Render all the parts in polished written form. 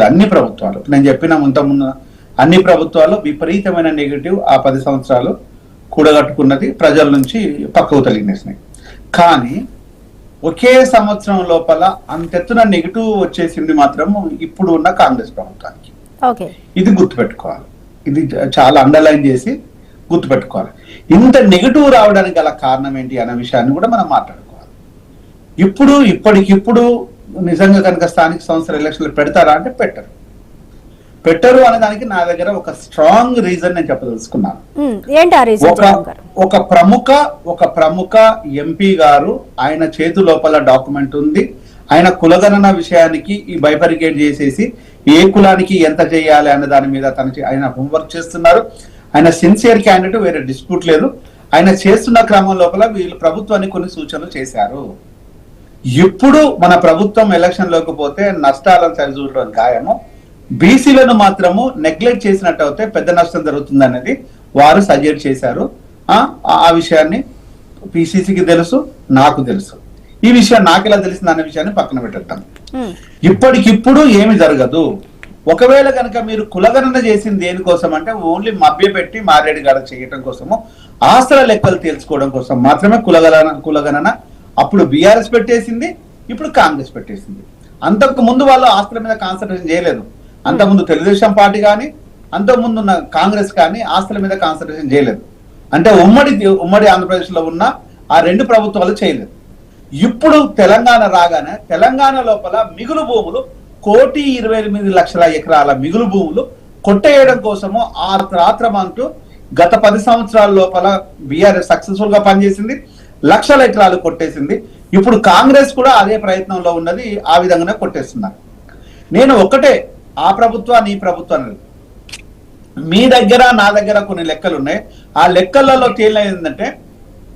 అన్ని ప్రభుత్వాలు నేను చెప్పిన ముందు అన్ని ప్రభుత్వాలు విపరీతమైన నెగిటివ్ ఆ 10 సంవత్సరాలు కూడగట్టుకున్నది ప్రజల నుంచి పక్కకు తొలగినేసినాయి. కానీ ఒకే సంవత్సరం లోపల అంతెత్తున నెగిటివ్ వచ్చేసింది మాత్రం ఇప్పుడు ఉన్న కాంగ్రెస్ ప్రభుత్వానికి. ఇది గుర్తుపెట్టుకోవాలి, ఇది చాలా అండర్లైన్ చేసి గుర్తుపెట్టుకోవాలి. ఇంత నెగిటివ్ రావడానికి గల కారణం ఏంటి అనే విషయాన్ని కూడా మనం మాట్లాడుకోవాలి. ఇప్పటికిప్పుడు నిజంగా కనుక స్థానిక సంస్థల ఎలక్షన్లు పెడతారా అంటే పెట్టరు అనే దానికి నా దగ్గర ఒక స్ట్రాంగ్ రీజన్ నేను చెప్పదలుచుకున్నాను. ఒక ప్రముఖ ఎంపీ గారు ఆయన చేతి లోపల డాక్యుమెంట్ ఉంది. ఆయన కులగణన విషయానికి ఈ బైఫరికేట్ చేసేసి ఏ కులానికి ఎంత చేయాలి అనే దాని మీద ఆయన హోంవర్క్ చేస్తున్నారు. ఆయన సిన్సియర్ క్యాండిడేట్, వేరే డిస్ప్యూట్ లేదు. ఆయన చేస్తున్న క్రమం లోపల వీళ్ళు ప్రభుత్వానికి కొన్ని సూచనలు చేశారు. ఇప్పుడు మన ప్రభుత్వం ఎలక్షన్ లోకి పోతే నష్టాలను సరిచూడడం ఖాయము. బీసీలను మాత్రము నెగ్లెక్ట్ చేసినట్టు అయితే పెద్ద నష్టం జరుగుతుంది అనేది వారు సజెస్ట్ చేశారు. ఆ విషయాన్ని పిసిసికి తెలుసు, నాకు తెలుసు. ఈ విషయం నాకెలా తెలిసింది అనే విషయాన్ని పక్కన పెట్టేద్దాం. ఇప్పటికిప్పుడు ఏమి జరగదు. ఒకవేళ కనుక మీరు కులగణన చేసింది దేనికోసం అంటే ఓన్లీ మభ్య పెట్టి మారేడు గాడ చేయటం కోసము, ఆస్తుల లెక్కలు తెలుసుకోవడం కోసం మాత్రమే కులగణన అప్పుడు బీఆర్ఎస్ పెట్టేసింది, ఇప్పుడు కాంగ్రెస్ పెట్టేసింది. అంతకు ముందు వాళ్ళు ఆస్తుల మీద కాన్సన్ట్రేషన్ చేయలేదు. అంతకుముందు తెలుగుదేశం పార్టీ కానీ అంతకుముందు ఉన్న కాంగ్రెస్ కానీ ఆస్తుల మీద కాన్సన్ట్రేషన్ చేయలేదు. అంటే ఉమ్మడి ఆంధ్రప్రదేశ్ లో ఉన్న ఆ 2 ప్రభుత్వాలు చేయలేదు. ఇప్పుడు తెలంగాణ రాగానే తెలంగాణ లోపల మిగులు భూములు 1,28,00,000 ఎకరాల మిగులు భూములు కొట్టేయడం కోసము ఆత్రమంటూ గత 10 సంవత్సరాల లోపల బీఆర్ఎస్ సక్సెస్ఫుల్ గా పనిచేసింది. లక్షల ఎకరాలు కొట్టేసింది. ఇప్పుడు కాంగ్రెస్ కూడా అదే ప్రయత్నంలో ఉన్నది. ఆ విధంగానే కొట్టేస్తున్నారు. నేను ఒకటే, ఆ ప్రభుత్వాన్ని ఈ ప్రభుత్వాన్ని మీ దగ్గర నా దగ్గర కొన్ని లెక్కలు ఉన్నాయి. ఆ లెక్కలలో తేలినది ఏంటంటే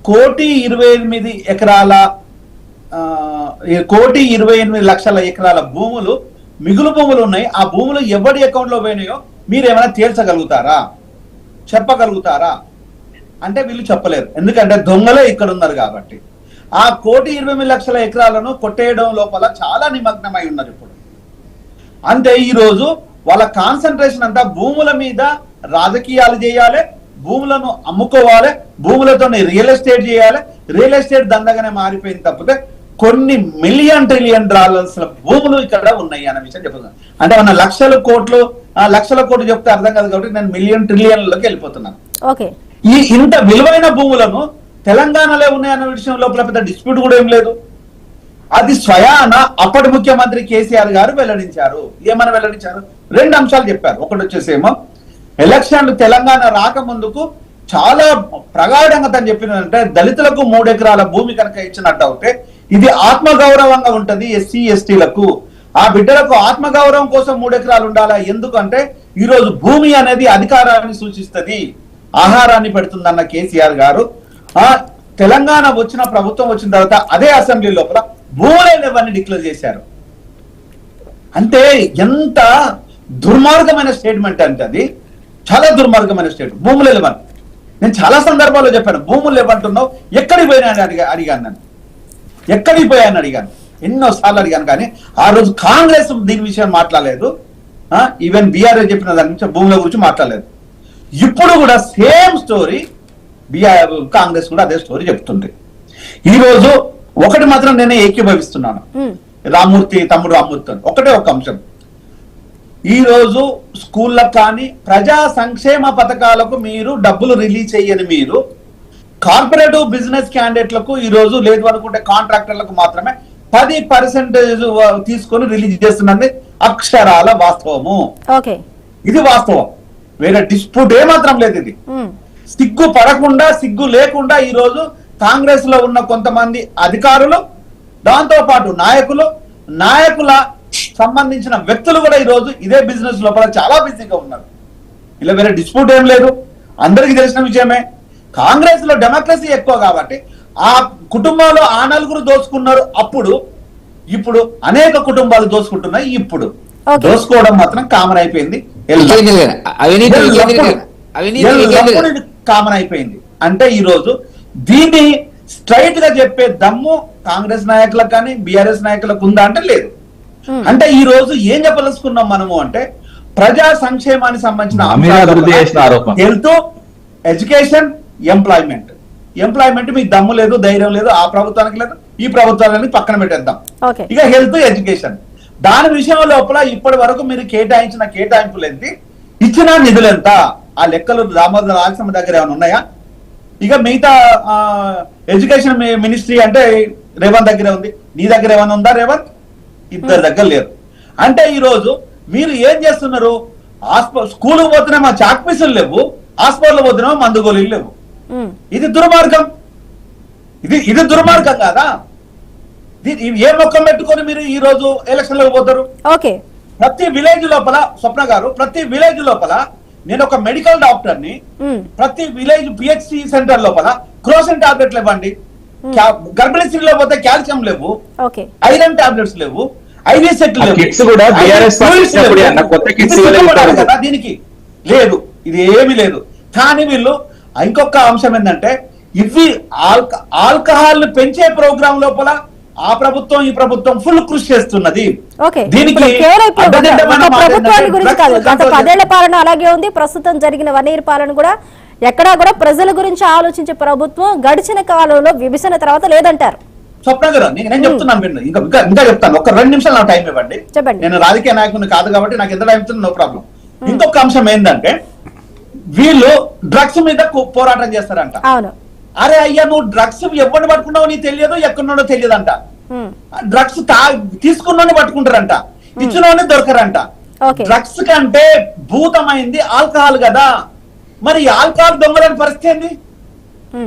1,28,00,000 ఎకరాల భూములు మిగులు భూములు ఉన్నాయి. ఆ భూములు ఎవరి అకౌంట్ లో పోయినాయో మీరు ఏమైనా తేల్చగలుగుతారా, చెప్పగలుగుతారా అంటే వీళ్ళు చెప్పలేరు. ఎందుకంటే దొంగలే ఇక్కడ ఉన్నారు కాబట్టి. ఆ 1,28,00,000 ఎకరాలను కొట్టేయడం లోపల చాలా నిమగ్నమై ఉన్నారు ఇప్పుడు. అంటే ఈ రోజు వాళ్ళ కాన్సన్ట్రేషన్ అంతా భూముల మీద రాజకీయాలు చేయాలి, భూములను అమ్ముకోవాలి, భూములతో రియల్ ఎస్టేట్ చేయాలి. రియల్ ఎస్టేట్ దండగానే మారిపోయింది తప్పితే కొన్ని $1 ట్రిలియన్ భూములు ఇక్కడ ఉన్నాయి అన్న విషయం చెప్తున్నాను. అంటే మన లక్షల కోట్లు చెప్తే అర్థం కాదు కాబట్టి నేను $1 ట్రిలియన్లకి వెళ్ళిపోతున్నాను. ఈ ఇంత విలువైన భూములను తెలంగాణలో ఉన్నాయన్న విషయం లోపల పెద్ద డిస్ప్యూట్ కూడా ఏం లేదు. అది స్వయాన అప్పటి ముఖ్యమంత్రి కేసీఆర్ గారు వెల్లడించారు. ఏమని వెల్లడించారు? 2 అంశాలు చెప్పారు. ఒకటి వచ్చేసేమో ఎలక్షన్లు తెలంగాణ రాకముందుకు చాలా ప్రగాఢంగా తను చెప్పినంటే దళితులకు 3 ఎకరాల భూమి కనుక ఇచ్చినట్టు అవుతే ఇది ఆత్మగౌరవంగా ఉంటది ఎస్సీ ఎస్టీలకు. ఆ బిడ్డలకు ఆత్మగౌరవం కోసం 3 ఎకరాలు ఉండాలా. ఎందుకంటే ఈ రోజు భూమి అనేది అధికారాన్ని సూచిస్తుంది, ఆహారాన్ని పెడుతుందన్న కేసీఆర్ గారు తెలంగాణ ప్రభుత్వం వచ్చిన తర్వాత అదే అసెంబ్లీ లోపల భూములే లేవని డిక్లేర్ చేశారు. అంటే ఎంత దుర్మార్గమైన స్టేట్మెంట్ అంటే అది చాలా దుర్మార్గమైన స్టేట్మెంట్. భూములే లేవని నేను చాలా సందర్భాల్లో చెప్పాను. భూములు లేవంటున్నావు, ఎక్కడికి పోయినా అడిగాను నన్ను, ఎక్కడికి పోయాను అడిగాను, ఎన్నోసార్లు అడిగాను. కానీ ఆ రోజు కాంగ్రెస్ దీని విషయం మాట్లాడలేదు. ఈవెన్ బీఆర్ఎస్ చెప్పిన దాని గురించి భూముల గురించి మాట్లాడలేదు. ఇప్పుడు కూడా సేమ్ స్టోరీ కాంగ్రెస్ కూడా అదే స్టోరీ చెప్తుంది. ఈ రోజు ఒకటి మాత్రం నేనే ఏకీభవిస్తున్నాను తమ్ముడు రామ్మూర్తి ఒకటే ఒక అంశం. ఈ రోజు స్కూళ్ళకు కానీ ప్రజా సంక్షేమ పథకాలకు మీరు డబ్బులు రిలీజ్ చేయని మీరు కార్పొరేటివ్ బిజినెస్ క్యాండిడేట్లకు ఈ రోజు లేదు అనుకుంటే కాంట్రాక్టర్లకు మాత్రమే 10% తీసుకొని రిలీజ్ చేస్తున్నది అక్షరాల వాస్తవము. ఇది వాస్తవం, వేరే డిస్ప్యూట్ ఏమాత్రం లేదు. ఇది సిగ్గు పడకుండా సిగ్గు లేకుండా ఈ రోజు కాంగ్రెస్ లో ఉన్న కొంతమంది అధికారులు, దాంతో పాటు నాయకుల సంబంధించిన వ్యక్తులు కూడా ఈ రోజు ఇదే బిజినెస్ లోపల చాలా బిజీగా ఉన్నారు. ఇలా వేరే డిస్ప్యూట్ ఏం లేదు, అందరికీ తెలిసిన విషయమే. కాంగ్రెస్ లో డెమోక్రసీ ఎక్కువ కాబట్టి ఆ కుటుంబంలో ఆ 4 దోచుకున్నారు అప్పుడు, ఇప్పుడు అనేక కుటుంబాలు దోచుకుంటున్నాయి. ఇప్పుడు దోచుకోవడం మాత్రం కామన్ అయిపోయింది, కామన్ అయిపోయింది. అంటే ఈ రోజు దీన్ని స్ట్రైట్ గా చెప్పే దమ్ము కాంగ్రెస్ నాయకులకు కానీ బీఆర్ఎస్ నాయకులకు ఉందా అంటే లేదు. అంటే ఈ రోజు ఏం చెప్పదలుచుకున్నాం మనము అంటే ప్రజా సంక్షేమానికి సంబంధించిన హెల్త్, ఎడ్యుకేషన్, ఎంప్లాయ్మెంట్ మీకు దమ్ము లేదు, ధైర్యం లేదు, ఆ ప్రభుత్వానికి లేదు, ఈ ప్రభుత్వాలని పక్కన పెట్టేద్దాం. ఇక హెల్త్, ఎడ్యుకేషన్ దాని విషయం లోపల ఇప్పటి వరకు మీరు కేటాయించిన కేటాయింపులు ఎంత, ఇచ్చిన నిధులు ఎంత, ఆ లెక్కలు దామోదర రాజస్వామి దగ్గర ఏమైనా ఉన్నాయా? ఇక మిగతా ఎడ్యుకేషన్ మినిస్ట్రీ అంటే రేవంత్ దగ్గరే ఉంది, నీ దగ్గర ఏమైనా ఉందా రేవంత్? ఇద్దరి దగ్గర లేరు. అంటే ఈ రోజు మీరు ఏం చేస్తున్నారు? స్కూల్కి పోతున్నామా చాక్ పీసులు లేవు, హాస్పిటల్ పోతున్నామా మందు గోళీలు లేవు. ఇది దుర్మార్గం. ఇది దుర్మార్గం కాదా? ఏ మొక్కం పెట్టుకొని మీరు ఈ రోజు ఎలక్షన్ లో పోతారు? ప్రతి విలేజ్ లోపల స్వప్న గారు, ప్రతి విలేజ్ లోపల నేను ఒక మెడికల్ డాక్టర్ ని, ప్రతి విలేజ్ పిహెచ్సి సెంటర్ లోపల క్రోసిన్ టాబ్లెట్లు ఇవ్వండి, గర్భిణీ స్త్రీలో పోతే కాల్షియం లేవు, ఐరన్ టాబ్లెట్స్ లేవు, ఐవీ సెట్లు లేవు, దీనికి లేదు, ఇది ఏమీ లేదు. కానీ వీళ్ళు ఇంకొక అంశం ఏంటంటే ఇవి ఆల్కహాల్ పెంచే ప్రోగ్రాం లోపల ఆ ప్రభుత్వం ఈ ప్రభుత్వం ఫుల్ కృషి చేస్తున్నది. దీనికి ప్రభుత్వాన్ని గురించి కాదు, గత 10 ఏళ్ల పాలన అలాగే ఉంది, ప్రస్తుతం జరిగిన 1 ఇయర్ పాలన కూడా ఎక్కడా కూడా ప్రజల గురించి ఆలోచించే ప్రభుత్వం గడిచిన కాలంలో విభజన తర్వాత లేదంటారు. స్వప్న గారు నేను చెప్తున్నాను, ఇంకా చెప్తాను, ఒక 2 నిమిషాలు నాకు టైం ఇవ్వండి. నేను రాజకీయ నాయకుని కాదు కాబట్టి నాకు ఎంత టైం ఇస్తుంది, నో ప్రాబ్లం. ఇంకొక అంశం ఏంటంటే వీళ్ళు డ్రగ్స్ మీద పోరాటం చేస్తారంట. అరే అయ్యా, నువ్వు డ్రగ్స్ ఎవరిని పట్టుకున్నావు నీకు తెలియదు, ఎక్కడున్నాడో తెలియదంట. డ్రగ్స్ తీసుకున్నోని పట్టుకుంటారంట, ఇచ్చినోని దొరకరంట. డ్రగ్స్ కంటే భూతమైంది ఆల్కహాల్ కదా. మరి ఆల్కహాల్ దొంగలని పరిస్థితి ఏంది?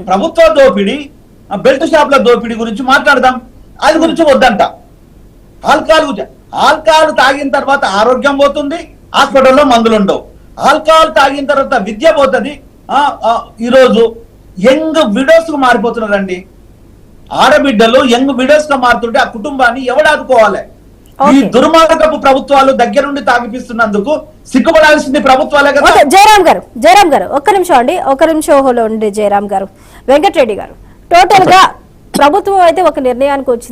ప్రభుత్వ దోపిడీ, బెల్ట్ షాప్ల దోపిడీ గురించి మాట్లాడదాం, అది గురించి వద్దంట. ఆల్కహాల్ తాగిన తర్వాత ఆరోగ్యం పోతుంది, హాస్పిటల్లో మందులు ఉండవు. ఆల్కహాల్ తాగిన తర్వాత విద్య పోతుంది. ఈరోజు యంగ్ విడోస్ కు మారిపోతున్నారండి. ఆడబిడ్డలు యంగ్ విడోస్ గా మారుతుంటే ఆ కుటుంబాన్ని ఎవడు ఆదుకోవాలి? ఈ దుర్మార్గపు ప్రభుత్వాలు దగ్గరుండి తాగిపిస్తున్నందుకు సిగ్గుపడాల్సింది ప్రభుత్వాలే కదా. జయరాం గారు ఒక్క నిమిషం అండి, ఒక్క నిమిషం ఉండి జయరాం గారు, వెంకటరెడ్డి గారు, టోటల్ గా ప్రభుత్వం అయితే ఒక నిర్ణయానికి వచ్చింది.